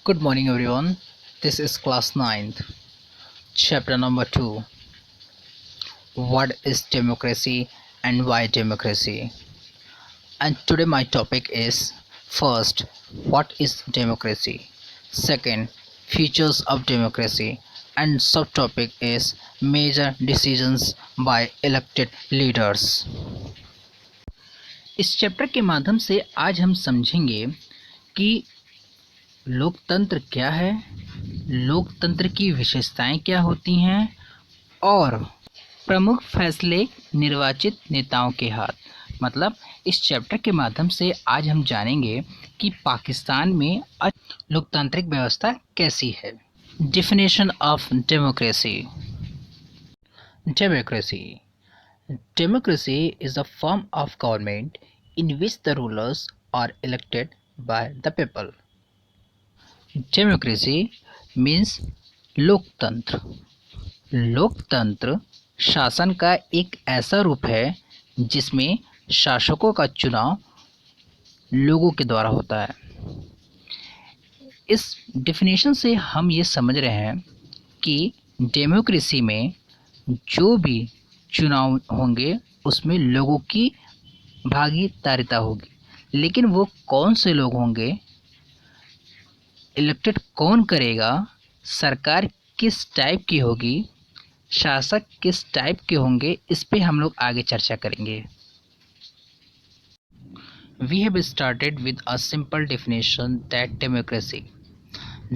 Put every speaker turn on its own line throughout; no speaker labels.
Good morning, everyone. This is class 9th, chapter number 2. What is democracy and why democracy? And today, my topic is first, what is democracy? Second, features of democracy. And subtopic is major decisions by elected leaders. इस chapter के माध्यम से आज हम समझेंगे कि लोकतंत्र क्या है, लोकतंत्र की विशेषताएं क्या होती हैं और प्रमुख फैसले निर्वाचित नेताओं के हाथ। मतलब इस चैप्टर के माध्यम से आज हम जानेंगे कि पाकिस्तान में लोकतांत्रिक व्यवस्था कैसी है। Definition of democracy. Democracy is a form of government in which the rulers are elected by the people. Democracy means लोकतंत्र। लोकतंत्र शासन का एक ऐसा रूप है जिसमें शासकों का चुनाव लोगों के द्वारा होता है। इस डेफिनेशन से हम ये समझ रहे हैं कि डेमोक्रेसी में जो भी चुनाव होंगे उसमें लोगों की भागीदारिता होगी, लेकिन वो कौन से लोग होंगे, इलेक्टेड कौन करेगा, सरकार किस टाइप की होगी, शासक किस टाइप के होंगे, इस पे हम लोग आगे चर्चा करेंगे। We have started with a simple definition that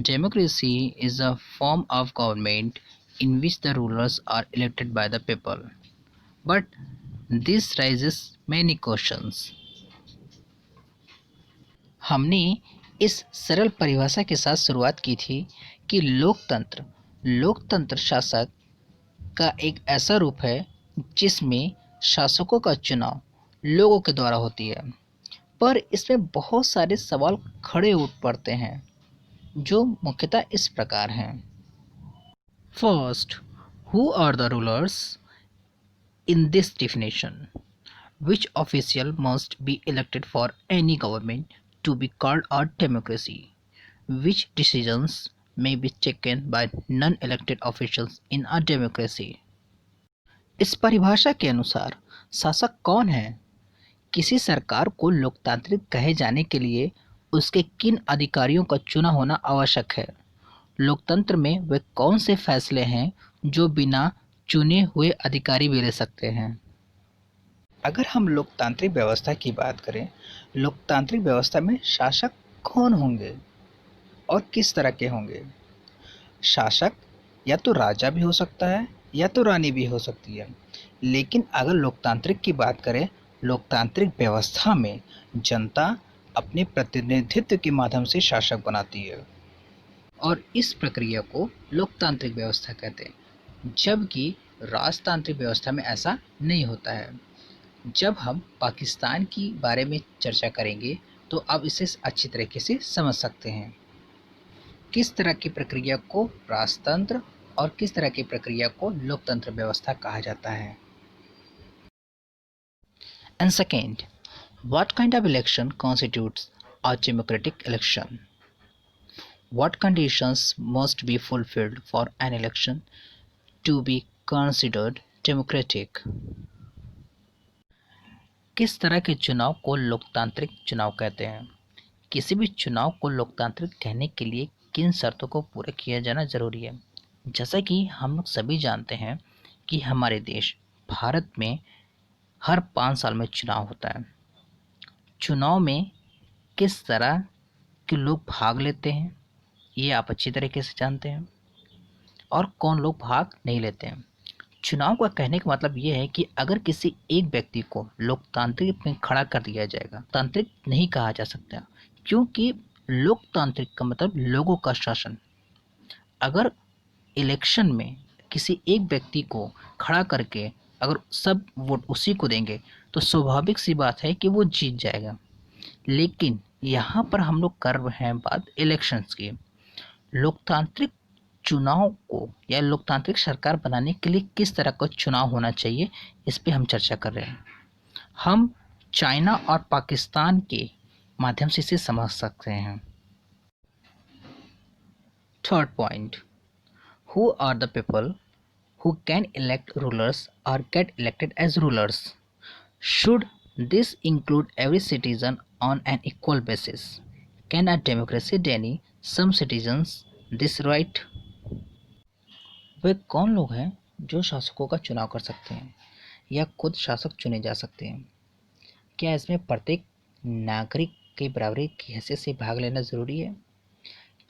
democracy is a form of government in which the rulers are elected by the people. But this raises many questions. हमने इस सरल परिभाषा के साथ शुरुआत की थी कि लोकतंत्र शासक का एक ऐसा रूप है जिसमें शासकों का चुनाव लोगों के द्वारा होती है, पर इसमें बहुत सारे सवाल खड़े उठ पड़ते हैं जो मुख्यतः इस प्रकार हैं। First, who are the rulers in this definition? Which official must be elected for any government to be called a democracy? Which decisions may be taken by non-elected officials in a democracy? इस परिभाषा के अनुसार शासक कौन है? किसी सरकार को लोकतांत्रिक कहे जाने के लिए उसके किन अधिकारियों का चुना होना आवश्यक है? लोकतंत्र में वे कौन से फैसले हैं जो बिना चुने हुए अधिकारी भी ले सकते हैं? अगर हम लोकतांत्रिक व्यवस्था की बात करें, लोकतांत्रिक व्यवस्था में शासक कौन होंगे और किस तरह के होंगे? शासक या तो राजा भी हो सकता है या तो रानी भी हो सकती है, लेकिन अगर लोकतांत्रिक की बात करें, लोकतांत्रिक व्यवस्था में जनता अपने प्रतिनिधित्व के माध्यम से शासक बनाती है और इस प्रक्रिया को लोकतांत्रिक व्यवस्था कहते हैं, जबकि राजतांत्रिक व्यवस्था में ऐसा नहीं होता है। जब हम पाकिस्तान की बारे में चर्चा करेंगे तो आप इसे अच्छी तरीके से समझ सकते हैं, किस तरह की प्रक्रिया को राजतंत्र और किस तरह की प्रक्रिया को लोकतंत्र व्यवस्था कहा जाता है। And second, what kind of election constitutes a democratic election? What conditions must be fulfilled for an election to be considered democratic? किस तरह के चुनाव को लोकतांत्रिक चुनाव कहते हैं? किसी भी चुनाव को लोकतांत्रिक कहने के लिए किन शर्तों को पूरा किया जाना जरूरी है? जैसा कि हम लोग सभी जानते हैं कि हमारे देश भारत में हर 5 साल में चुनाव होता है। चुनाव में किस तरह के लोग भाग लेते हैं ये आप अच्छी तरीके से जानते हैं, और कौन लोग भाग नहीं लेते हैं। चुनाव का कहने का मतलब ये है कि अगर किसी एक व्यक्ति को लोकतांत्रिक में खड़ा कर दिया जाएगा, तांत्रिक नहीं कहा जा सकता, क्योंकि लोकतांत्रिक का मतलब लोगों का शासन। अगर इलेक्शन में किसी एक व्यक्ति को खड़ा करके अगर सब वोट उसी को देंगे तो स्वाभाविक सी बात है कि वो जीत जाएगा। लेकिन यहाँ पर हम लोग कर रहे हैं बात इलेक्शंस की। लोकतांत्रिक चुनाव को या लोकतांत्रिक सरकार बनाने के लिए किस तरह का चुनाव होना चाहिए, इस पे हम चर्चा कर रहे हैं। हम चाइना और पाकिस्तान के माध्यम से इसे समझ सकते हैं। Third point, who are the people who can elect rulers or get elected as rulers? Should this include every citizen on an equal basis? Can a democracy deny some citizens this right? वे कौन लोग हैं जो शासकों का चुनाव कर सकते हैं या खुद शासक चुने जा सकते हैं? क्या इसमें प्रत्येक नागरिक के बराबरी की हैसियत से भाग लेना जरूरी है?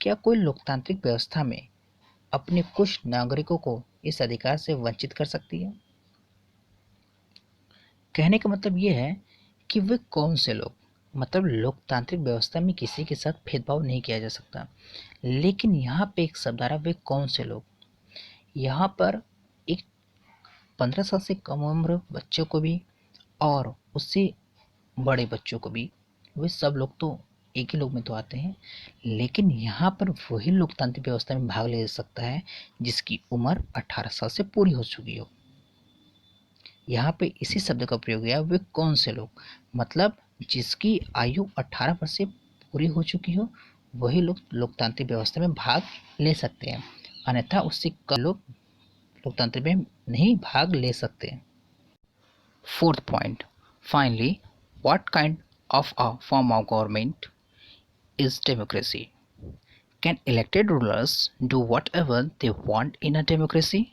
क्या कोई लोकतांत्रिक व्यवस्था में अपने कुछ नागरिकों को इस अधिकार से वंचित कर सकती है? कहने का मतलब ये है कि वे कौन से लोग, मतलब लोकतांत्रिक व्यवस्था में किसी के साथ भेदभाव नहीं किया जा सकता, लेकिन यहाँ पे एक शब्द आ रहा है, वे कौन से लोग। यहाँ पर एक 15 साल से कम उम्र बच्चों को भी और उससे बड़े बच्चों को भी, वे सब लोग तो एक ही लोग में तो आते हैं, लेकिन यहाँ पर वही लोकतांत्रिक व्यवस्था में भाग ले सकता है जिसकी उम्र 18 साल से पूरी हो चुकी हो। यहाँ पे इसी शब्द का प्रयोग किया, वे कौन से लोग, मतलब जिसकी आयु 18 वर्ष से पूरी हो चुकी हो वही लोग लोकतांत्रिक व्यवस्था में भाग ले सकते हैं, अन्यथा उससे कम लोग लोकतंत्र में नहीं भाग ले सकते। Fourth point, finally what kind of a form of government is democracy? Can elected rulers do whatever they want in a democracy?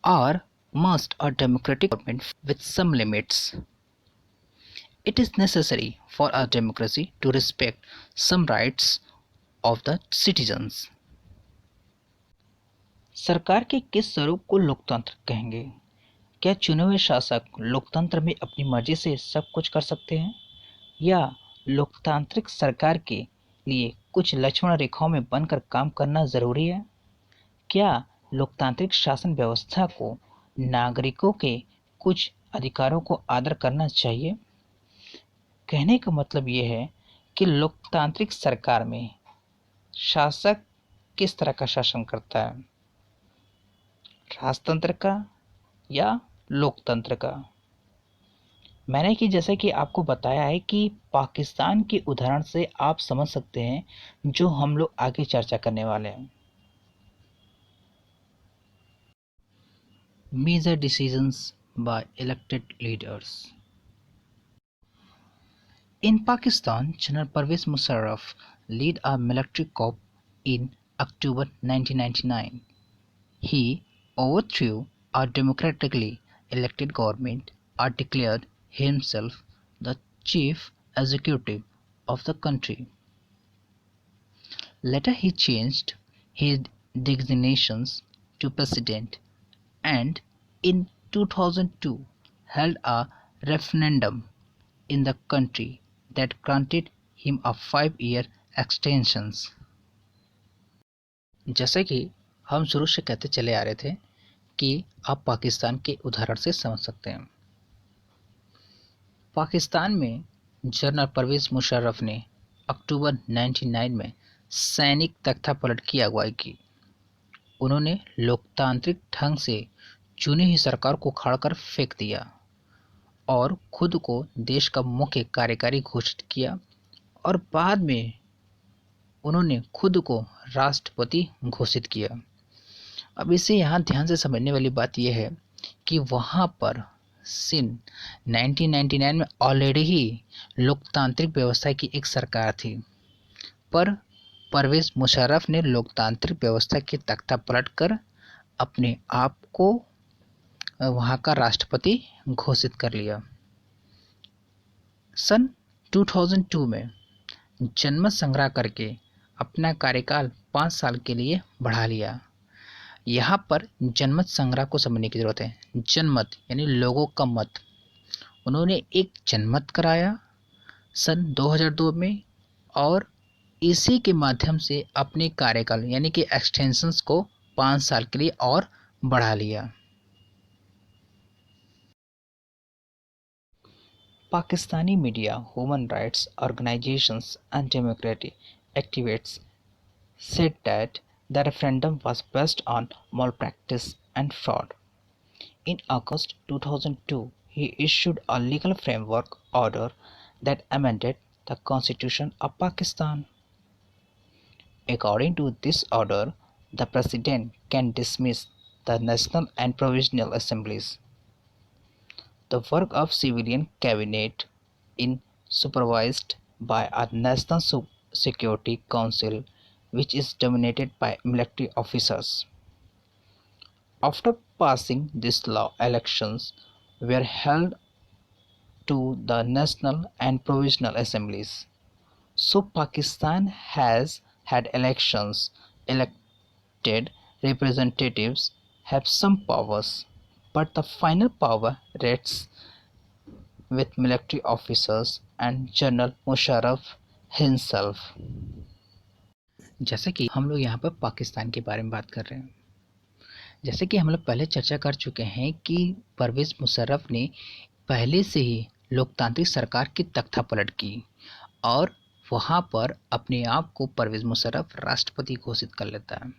Or must a democratic government with some limits? It is necessary for a democracy to respect some rights of the citizens. सरकार के किस स्वरूप को लोकतंत्र कहेंगे? क्या चुने हुए शासक लोकतंत्र में अपनी मर्जी से सब कुछ कर सकते हैं, या लोकतांत्रिक सरकार के लिए कुछ लक्ष्मण रेखाओं में बनकर काम करना जरूरी है? क्या लोकतांत्रिक शासन व्यवस्था को नागरिकों के कुछ अधिकारों को आदर करना चाहिए? कहने का मतलब ये है कि लोकतांत्रिक सरकार में शासक किस तरह का शासन करता है, राजतंत्र का या लोकतंत्र का? मैंने कि जैसे कि आपको बताया है कि पाकिस्तान के उदाहरण से आप समझ सकते हैं जो हम लोग आगे चर्चा करने वाले हैं। Major decisions by elected leaders. In Pakistan, General Pervez Musharraf led a military coup in October 1999. He overthrew a democratically elected government and declared himself the chief executive of the country. Later he changed his designations to president and in 2002 held a referendum in the country that granted him a 5-year extension. जैसे कि हम शुरू से कहते चले आ रहे थे कि आप पाकिस्तान के उदाहरण से समझ सकते हैं। पाकिस्तान में जनरल परवेज मुशर्रफ ने अक्टूबर 99 में सैनिक तख्तापलट की अगुवाई की। उन्होंने लोकतांत्रिक ढंग से चुनी हुई सरकार को उखाड़कर फेंक दिया और खुद को देश का मुख्य कार्यकारी घोषित किया, और बाद में उन्होंने खुद को राष्ट्रपति घोषित किया। अब इसे यहाँ ध्यान से समझने वाली बात यह है कि वहाँ पर सिंध 1999 में ऑलरेडी ही लोकतांत्रिक व्यवस्था की एक सरकार थी, पर परवेज मुशर्रफ ने लोकतांत्रिक व्यवस्था की तख्ता पलट कर अपने आप को वहाँ का राष्ट्रपति घोषित कर लिया। सन 2002 में जनमत संग्रह करके अपना कार्यकाल 5 साल के लिए बढ़ा लिया। यहाँ पर जनमत संग्रह को समझने की जरूरत है। जनमत यानी लोगों का मत। उन्होंने एक जनमत कराया सन 2002 में और इसी के माध्यम से अपने कार्यकाल यानी कि एक्सटेंशंस को 5 साल के लिए और बढ़ा लिया। Pakistani media, human rights organizations and democratic activists said that the referendum was based on malpractice and fraud. In August 2002, he issued a legal framework order that amended the Constitution of Pakistan. According to this order, the President can dismiss the National and Provisional Assemblies. The work of civilian cabinet is supervised by a National Security Council which is dominated by military officers. After passing this law, elections were held to the National and Provisional Assemblies. So Pakistan has had elections, elected representatives have some powers, but the final power rests with military officers and General Musharraf himself. जैसे कि हम लोग यहाँ पर पाकिस्तान के बारे में बात कर रहे हैं, जैसे कि हम लोग पहले चर्चा कर चुके हैं कि परवेज़ मुशर्रफ ने पहले से ही लोकतांत्रिक सरकार की तख्तापलट की और वहाँ पर अपने आप को परवेज़ मुशर्रफ राष्ट्रपति घोषित कर लेता है।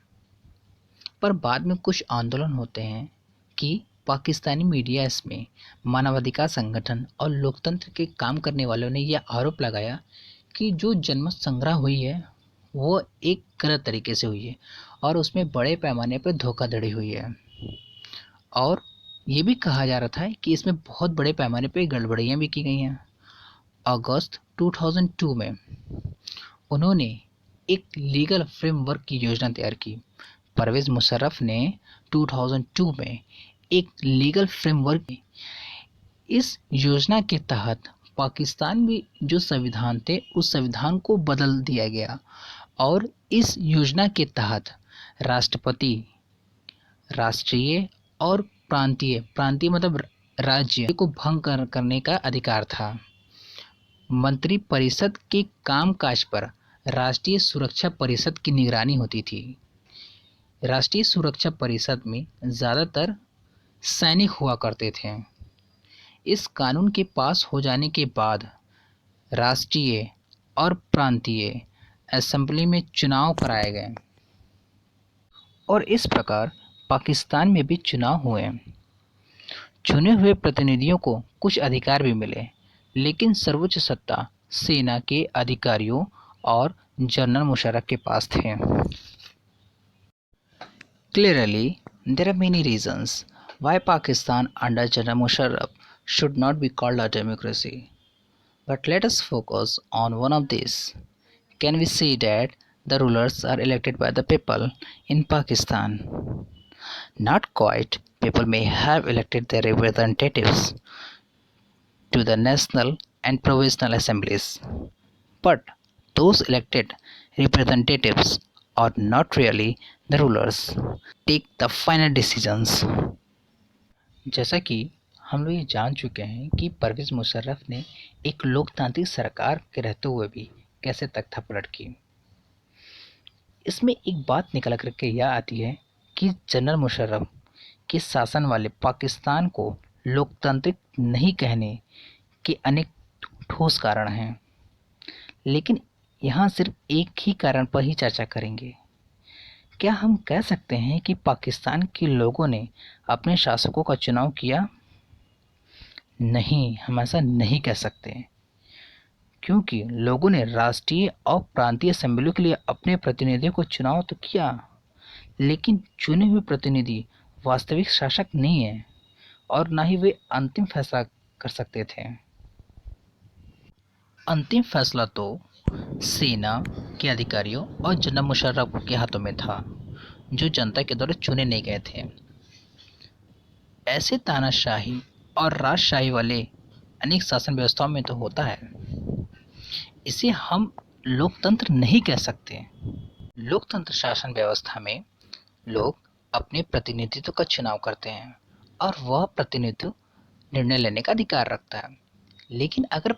पर बाद में कुछ आंदोलन होते हैं कि पाकिस्तानी मीडिया इसमें मानवाधिकार संगठन और लोकतंत्र के काम करने वालों ने यह आरोप लगाया कि जो जनमत संग्रह हुई है वो एक गलत तरीके से हुई है और उसमें बड़े पैमाने पर धोखाधड़ी हुई है और ये भी कहा जा रहा था कि इसमें बहुत बड़े पैमाने पर गड़बड़ियाँ भी की गई हैं। अगस्त 2002 में उन्होंने एक लीगल फ्रेमवर्क की योजना तैयार की। परवेज़ मुशर्रफ ने 2002 में एक लीगल फ्रेमवर्क की। इस योजना के तहत पाकिस्तान में जो संविधान थे उस संविधान को बदल दिया गया और इस योजना के तहत राष्ट्रपति राष्ट्रीय और प्रांतीय मतलब राज्य को भंग करने का अधिकार था। मंत्री परिषद के कामकाज पर राष्ट्रीय सुरक्षा परिषद की निगरानी होती थी। राष्ट्रीय सुरक्षा परिषद में ज़्यादातर सैनिक हुआ करते थे। इस कानून के पास हो जाने के बाद राष्ट्रीय और प्रांतीय असेंबली में चुनाव कराए गए और इस प्रकार पाकिस्तान में भी चुनाव हुए। चुने हुए प्रतिनिधियों को कुछ अधिकार भी मिले, लेकिन सर्वोच्च सत्ता सेना के अधिकारियों और जनरल मुशर्रफ के पास थे। Clearly, there are many reasons why Pakistan under General Musharraf should not be called a democracy. But let us focus on one of these. Can we say that the rulers are elected by the people in Pakistan? Not quite. People may have elected their representatives to the national and provisional assemblies, but those elected representatives are not really the rulers, take the final decisions. जैसा कि हम लोग ये जान चुके हैं कि परवेज़ मुशर्रफ ने एक लोकतांत्रिक सरकार के रहते हुए भी कैसे तख्तापलट की। इसमें एक बात निकल करके यह आती है कि जनरल मुशर्रफ के शासन वाले पाकिस्तान को लोकतांत्रिक नहीं कहने के अनेक ठोस कारण हैं, लेकिन यहाँ सिर्फ एक ही कारण पर ही चर्चा करेंगे। क्या हम कह सकते हैं कि पाकिस्तान के लोगों ने अपने शासकों का चुनाव किया? नहीं, हम ऐसा नहीं कह सकते, क्योंकि लोगों ने राष्ट्रीय और प्रांतीय असेंबलियों के लिए अपने प्रतिनिधियों को चुनाव तो किया, लेकिन चुने हुए प्रतिनिधि वास्तविक शासक नहीं है और ना ही वे अंतिम फैसला कर सकते थे। अंतिम फैसला तो सेना के अधिकारियों और जनरल मुशर्रफ के हाथों में था, जो जनता के द्वारा चुने नहीं गए थे। ऐसे तानाशाही और राजशाही वाले अनेक शासन व्यवस्थाओं में तो होता है। इसे हम लोकतंत्र नहीं कह सकते। लोकतंत्र शासन व्यवस्था में लोग अपने प्रतिनिधित्व का चुनाव करते हैं और वह प्रतिनिधित्व निर्णय लेने का अधिकार रखता है। लेकिन अगर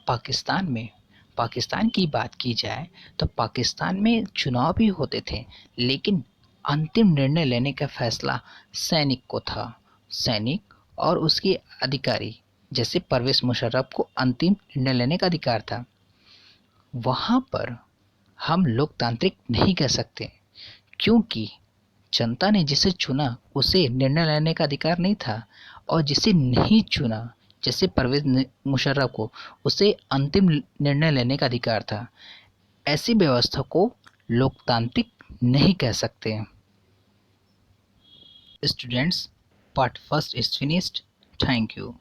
पाकिस्तान की बात की जाए तो पाकिस्तान में चुनाव भी होते थे, लेकिन अंतिम निर्णय लेने का फैसला सैनिक को था। सैनिक और उसके अधिकारी जैसे परवेज़ मुशर्रफ को अंतिम निर्णय लेने का अधिकार था। वहाँ पर हम लोकतांत्रिक नहीं कह सकते, क्योंकि जनता ने जिसे चुना उसे निर्णय लेने का अधिकार नहीं था और जिसे नहीं चुना जैसे परवेज़ मुशर्रफ को उसे अंतिम निर्णय लेने का अधिकार था। ऐसी व्यवस्था को लोकतांत्रिक नहीं कह सकते। Students, part first is finished. Thank you.